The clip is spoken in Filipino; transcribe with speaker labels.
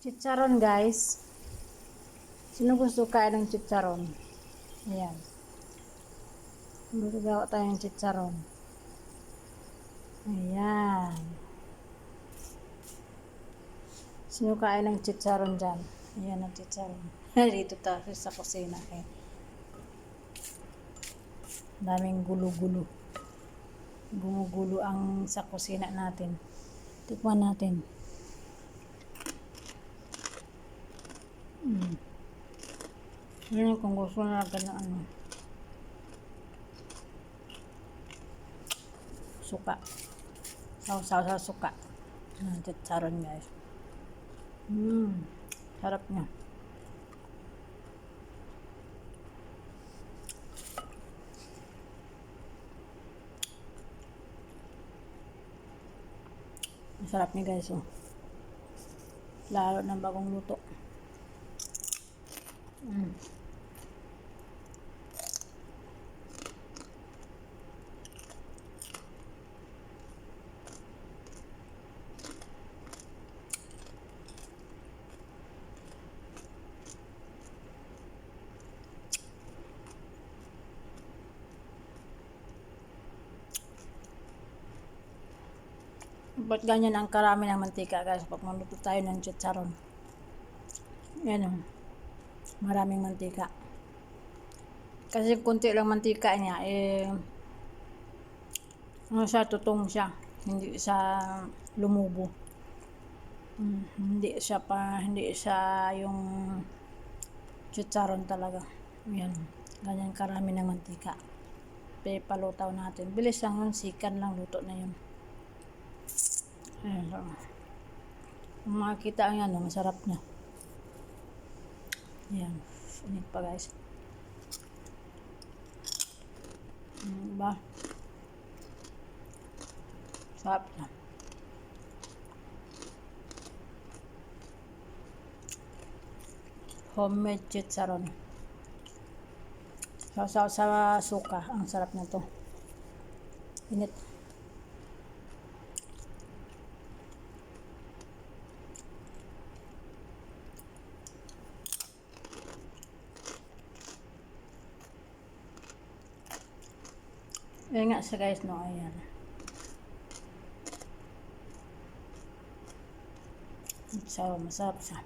Speaker 1: Chicharon guys. Sino gusto kain ng chicharon? Ayan. Magagawa tayo ng chicharon. Ayan. Sino kain ng chicharon dyan? Ayan ang chicharon. Dito tayo sa kusina. Eh. Daming gulo-gulo. Gumugulo ang sa kusina natin. Tikman natin. Yan kung gusto natin ng ano. Suka. Sausaw sa suka. Chicharon guys. Sarap niya. Masarap niya guys. Oh. Lalo ng bagong luto. Ba't ganyan ang karami ng mantika guys pag maluto tayo ng chicharon? Yan o. Maraming mantika. Kasi kunti lang mantika niya ano siya, tutong siya. Hindi siya lumubo. Hindi siya yung chicharon talaga. Yan. Ganyan karami ng mantika. Palutaw natin. Bilis lang yun. Sikan lang luto na yun. Ayan. Kung makikita ang yan, masarap na. Ayan. Init pa guys. Diba? Sarap na. Homemade chicharon. Sausaw sa suka. Ang sarap na to. Init. Ayan nga siya guys, no? Ayan. So, masarap siya.